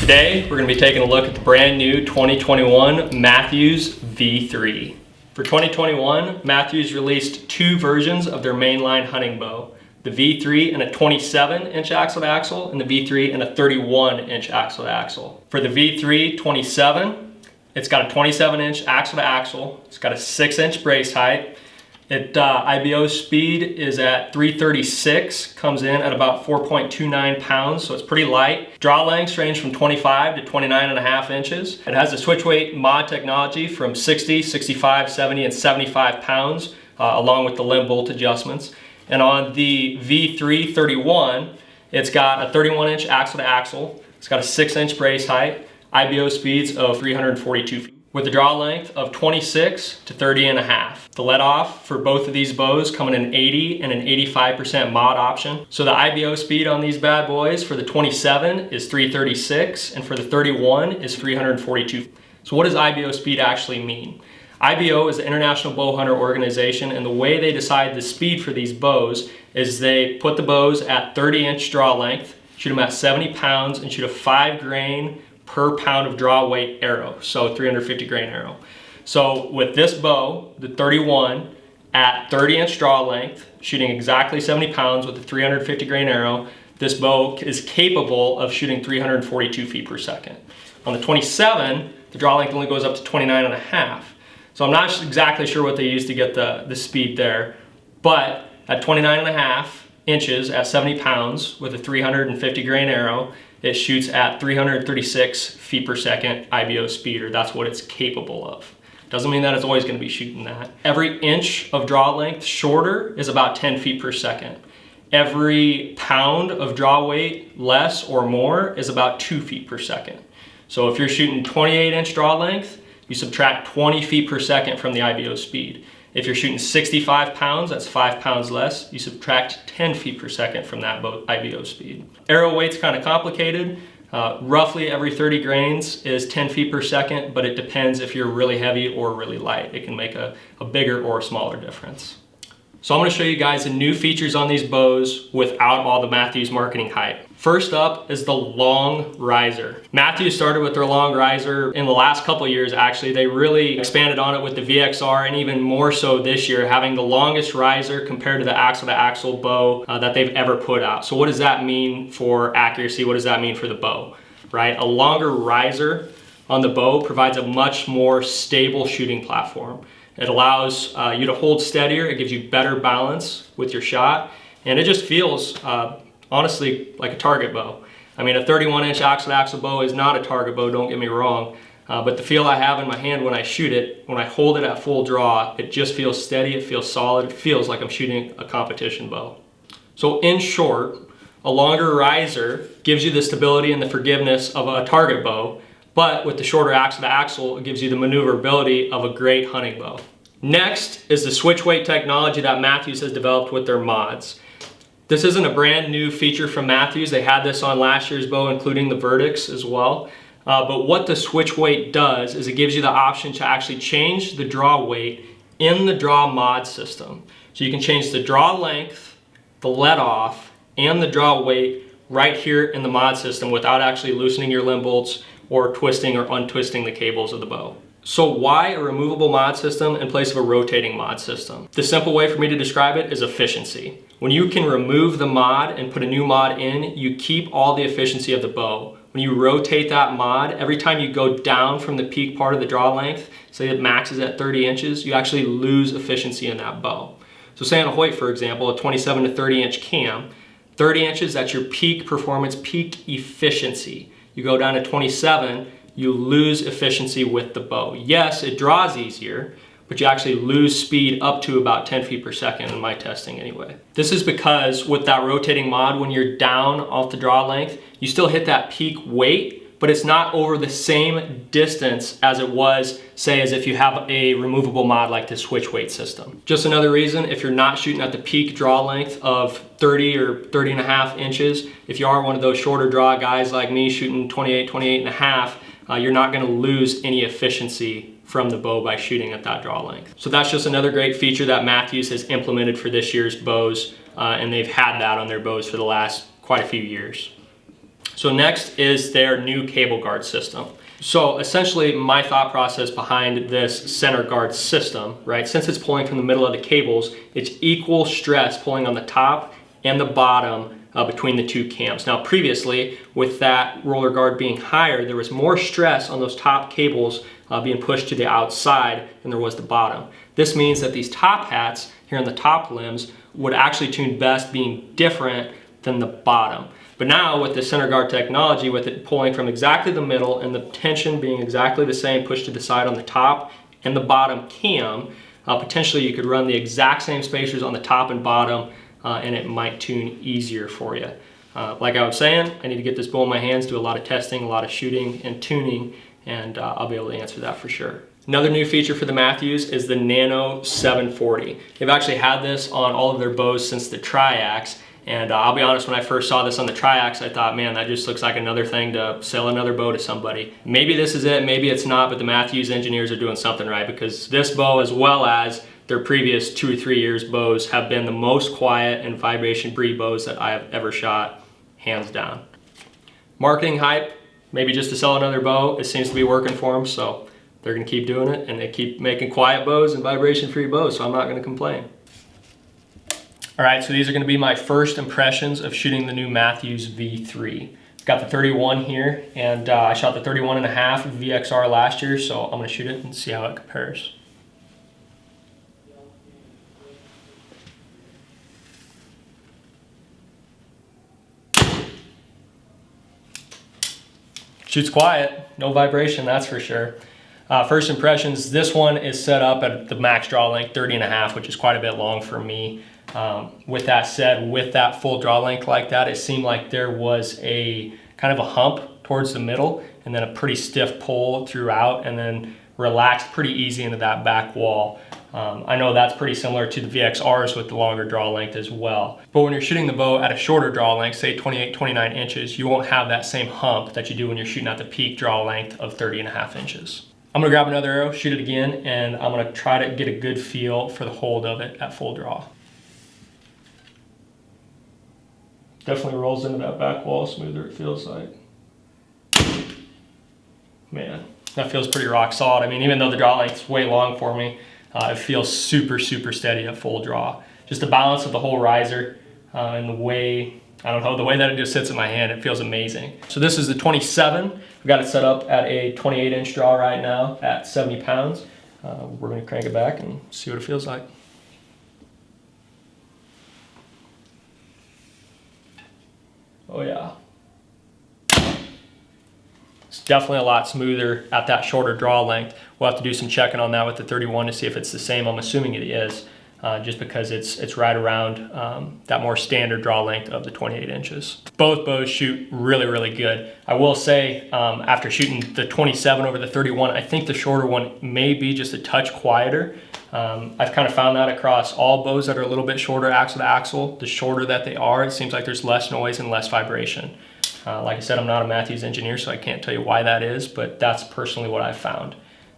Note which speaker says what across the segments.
Speaker 1: Today, we're going to be taking a look at the brand new 2021 Matthews V3. For 2021, Matthews released two versions of their mainline hunting bow. The V3 in a 27-inch axle-to-axle and the V3 in a 31-inch axle-to-axle. For the V3 27, it's got a 27-inch axle-to-axle. It's got a 6-inch brace height. IBO speed is at 336, comes in at about 4.29 pounds, so it's pretty light. Draw lengths range from 25 to 29.5 inches. It has the switch weight mod technology from 60, 65, 70, and 75 pounds, along with the limb bolt adjustments. And on the V3 31, it's got a 31-inch axle-to-axle. It's got a 6-inch brace height, IBO speeds of 342 feet, with a draw length of 26 to 30.5. The let off for both of these bows come in an 80 and an 85% mod option. So the IBO speed on these bad boys for the 27 is 336 and for the 31 is 342. So what does IBO speed actually mean? IBO is the International Bow Hunter Organization, and the way they decide the speed for these bows is they put the bows at 30-inch draw length, shoot them at 70 pounds, and shoot a 5 grain per pound of draw weight arrow, so 350 grain arrow. So with this bow, the 31, at 30-inch draw length, shooting exactly 70 pounds with a 350 grain arrow, this bow is capable of shooting 342 feet per second. On the 27, the draw length only goes up to 29.5. So I'm not exactly sure what they use to get the speed there, but at 29.5 inches at 70 pounds with a 350 grain arrow, it shoots at 336 feet per second IBO speed, or that's what it's capable of. Doesn't mean that it's always going to be shooting that. Every inch of draw length shorter is about 10 feet per second. Every pound of draw weight less or more is about 2 feet per second. So if you're shooting 28-inch draw length, you subtract 20 feet per second from the IBO speed. If you're shooting 65 pounds, that's 5 pounds less, you subtract 10 feet per second from that IBO speed. Arrow weight's kind of complicated. Roughly every 30 grains is 10 feet per second, but it depends if you're really heavy or really light. It can make a bigger or a smaller difference. So I'm going to show you guys the new features on these bows without all the Matthews marketing hype. First up is the long riser. Matthews started with their long riser in the last couple of years. Actually, they really expanded on it with the VXR, and even more so this year, having the longest riser compared to the axle-to-axle bow that they've ever put out. So what does that mean for accuracy? What does that mean for the bow, right? A longer riser on the bow provides a much more stable shooting platform. It allows you to hold steadier. It gives you better balance with your shot, and it just feels honestly like a target bow. I mean, a 31-inch axle-to-axle bow is not a target bow, don't get me wrong, but the feel I have in my hand when I shoot it, when I hold it at full draw, it just feels steady, it feels solid, it feels like I'm shooting a competition bow. So in short, a longer riser gives you the stability and the forgiveness of a target bow, but with the shorter axle-to-axle, it gives you the maneuverability of a great hunting bow. Next is the switch weight technology that Matthews has developed with their mods. This isn't a brand new feature from Matthews. They had this on last year's bow, including the verdicts as well. But what the switch weight does is it gives you the option to actually change the draw weight in the draw mod system. So you can change the draw length, the let off, and the draw weight right here in the mod system without actually loosening your limb bolts or twisting or untwisting the cables of the bow. So why a removable mod system in place of a rotating mod system? The simple way for me to describe it is efficiency. When you can remove the mod and put a new mod in, you keep all the efficiency of the bow. When you rotate that mod, every time you go down from the peak part of the draw length, say it maxes at 30 inches, you actually lose efficiency in that bow. So say on a Hoyt, for example, a 27 to 30 inch cam, 30 inches, that's your peak performance, peak efficiency. You go down to 27, you lose efficiency with the bow. Yes, it draws easier, but you actually lose speed up to about 10 feet per second in my testing anyway. This is because with that rotating mod, when you're down off the draw length, you still hit that peak weight, but it's not over the same distance as it was, say, as if you have a removable mod like the switch weight system. Just another reason, if you're not shooting at the peak draw length of 30 or 30.5 inches, if you are one of those shorter draw guys like me shooting 28, 28.5, you're not gonna lose any efficiency from the bow by shooting at that draw length. So that's just another great feature that Matthews has implemented for this year's bows, and they've had that on their bows for the last quite a few years. So next is their new cable guard system. So essentially my thought process behind this center guard system, right? Since it's pulling from the middle of the cables, it's equal stress pulling on the top and the bottom between the two cams. Now previously, with that roller guard being higher, there was more stress on those top cables being pushed to the outside than there was the bottom. This means that these top hats here on the top limbs would actually tune best being different than the bottom. But now with the center guard technology, with it pulling from exactly the middle and the tension being exactly the same pushed to the side on the top and the bottom cam, potentially you could run the exact same spacers on the top and bottom and it might tune easier for you. Like I was saying, I need to get this bow in my hands, do a lot of testing, a lot of shooting and tuning, and I'll be able to answer that for sure. Another new feature for the Matthews is the Nano 740. They've actually had this on all of their bows since the Triax. And I'll be honest, when I first saw this on the Triax, I thought, man, that just looks like another thing to sell another bow to somebody. Maybe this is it, maybe it's not, but the Matthews engineers are doing something right, because this bow, as well as their previous 2 or 3 years bows, have been the most quiet and vibration-free bows that I have ever shot, hands down. Marketing hype, maybe just to sell another bow, it seems to be working for them, so they're gonna keep doing it, and they keep making quiet bows and vibration-free bows, so I'm not gonna complain. All right, so these are gonna be my first impressions of shooting the new Matthews V3. I've got the 31 here, and I shot the 31.5 VXR last year, so I'm gonna shoot it and see how it compares. Shoots quiet, no vibration, that's for sure. First impressions, this one is set up at the max draw length, 30.5, which is quite a bit long for me. With that said, with that full draw length like that, it seemed like there was a kind of a hump towards the middle and then a pretty stiff pull throughout and then relaxed pretty easy into that back wall. I know that's pretty similar to the VXRs with the longer draw length as well. But when you're shooting the bow at a shorter draw length, say 28, 29 inches, you won't have that same hump that you do when you're shooting at the peak draw length of 30.5 inches. I'm gonna grab another arrow, shoot it again, and I'm gonna try to get a good feel for the hold of it at full draw. Definitely rolls into that back wall smoother, it feels like. Man, that feels pretty rock solid. I mean, even though the draw length's way long for me, it feels super, super steady at full draw. Just the balance of the whole riser and the way, I don't know, the way that it just sits in my hand, it feels amazing. So this is the 27. We've got it set up at a 28-inch draw right now at 70 pounds. We're gonna crank it back and see what it feels like. Oh yeah. It's definitely a lot smoother at that shorter draw length. We'll have to do some checking on that with the 31 to see if it's the same. I'm assuming it is, just because it's right around that more standard draw length of the 28 inches. Both bows shoot really, really good. I will say, after shooting the 27 over the 31, I think the shorter one may be just a touch quieter. I've kind of found that across all bows that are a little bit shorter axle to axle. The shorter that they are, it seems like there's less noise and less vibration. Like I said, I'm not a Matthews engineer, so I can't tell you why that is, but that's personally what I've found.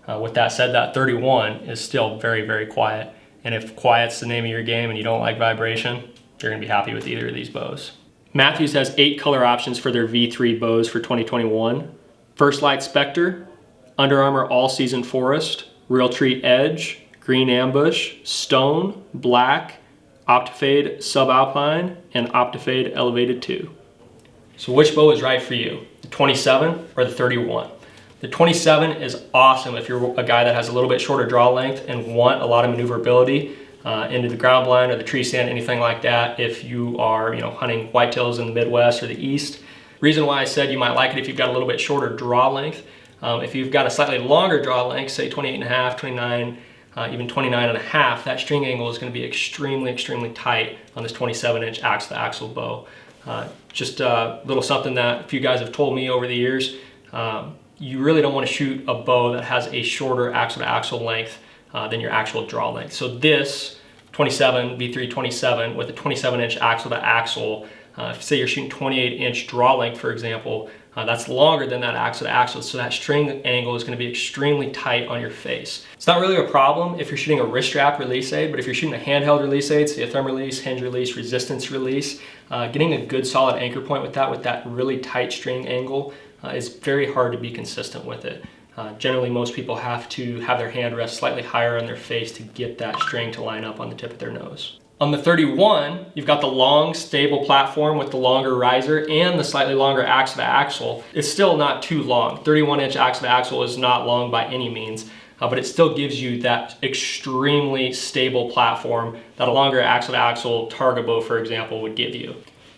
Speaker 1: With that said, that 31 is still very, very quiet. And if quiet's the name of your game and you don't like vibration, you're gonna be happy with either of these bows. Matthews has 8 color options for their V3 bows for 2021. First Light Spectre, Under Armour All Season Forest, Realtree Edge, Green Ambush, Stone, Black, Optifade Subalpine, and Optifade Elevated 2. So which bow is right for you? The 27 or the 31? The 27 is awesome if you're a guy that has a little bit shorter draw length and want a lot of maneuverability into the ground blind or the tree stand, anything like that, if you are hunting whitetails in the Midwest or the East. Reason why I said you might like it if you've got a little bit shorter draw length. If you've got a slightly longer draw length, say 28.5, 29, even 29.5, that string angle is going to be extremely, extremely tight on this 27-inch axle-to-axle bow. Just a little something that a few guys have told me over the years. You really don't want to shoot a bow that has a shorter axle-to-axle length than your actual draw length. So this 27, V3 27 with a 27-inch axle-to-axle, say you're shooting 28-inch draw length, for example, That's longer than that axle to axle, so that string angle is going to be extremely tight on your face. It's not really a problem if you're shooting a wrist strap release aid, but if you're shooting a handheld release aid, say a thumb release, hinge release, resistance release, getting a good solid anchor point with that really tight string angle is very hard to be consistent with it. Generally, most people have to have their hand rest slightly higher on their face to get that string to line up on the tip of their nose. On the 31, you've got the long, stable platform with the longer riser and the slightly longer axle to axle. It's still not too long. 31-inch axle to axle is not long by any means, but it still gives you that extremely stable platform that a longer axle to axle target bow, for example, would give you.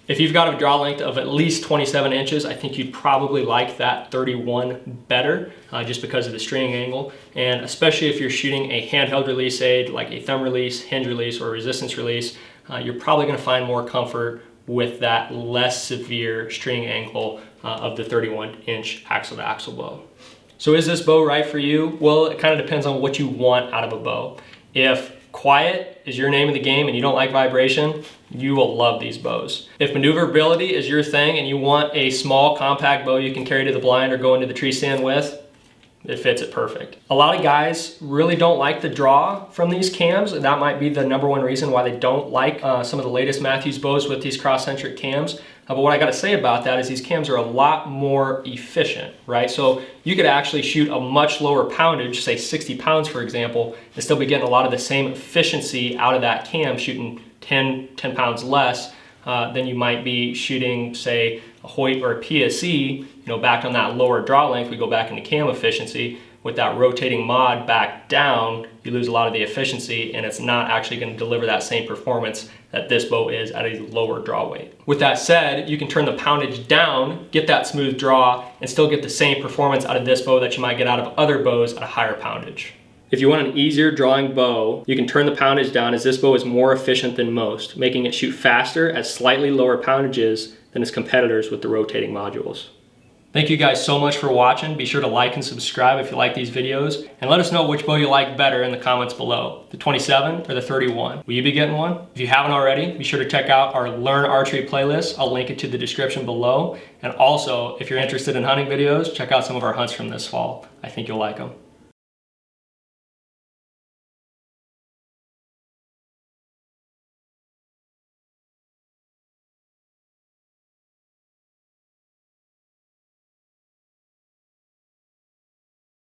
Speaker 1: If you've got a draw length of at least 27 inches, I think you'd probably like that 31 better, just because of the string angle. And especially if you're shooting a handheld release aid, like a thumb release, hinge release, or resistance release, you're probably gonna find more comfort with that less severe string angle of the 31-inch axle to axle bow. So is this bow right for you? Well, it kind of depends on what you want out of a bow. If quiet is your name of the game and you don't like vibration, you will love these bows. If maneuverability is your thing and you want a small compact bow you can carry to the blind or go into the tree stand with, it fits it perfect. A lot of guys really don't like the draw from these cams, and that might be the #1 reason why they don't like some of the latest Matthews bows with these cross-centric cams. But what I gotta say about that is these cams are a lot more efficient, right? So you could actually shoot a much lower poundage, say 60 pounds for example, and still be getting a lot of the same efficiency out of that cam, shooting 10 pounds less than you might be shooting, say, a Hoyt or a PSE, back on that lower draw length. We go back into cam efficiency. With that rotating mod back down, you lose a lot of the efficiency, and it's not actually going to deliver that same performance that this bow is at a lower draw weight. With that said, you can turn the poundage down, get that smooth draw, and still get the same performance out of this bow that you might get out of other bows at a higher poundage. If you want an easier drawing bow, you can turn the poundage down, as this bow is more efficient than most, making it shoot faster at slightly lower poundages than its competitors with the rotating modules. Thank you guys so much for watching. Be sure to like and subscribe if you like these videos, and let us know which bow you like better in the comments below, the 27 or the 31. Will you be getting one? If you haven't already, be sure to check out our Learn Archery playlist. I'll link it to the description below. And also, if you're interested in hunting videos, check out some of our hunts from this fall. I think you'll like them.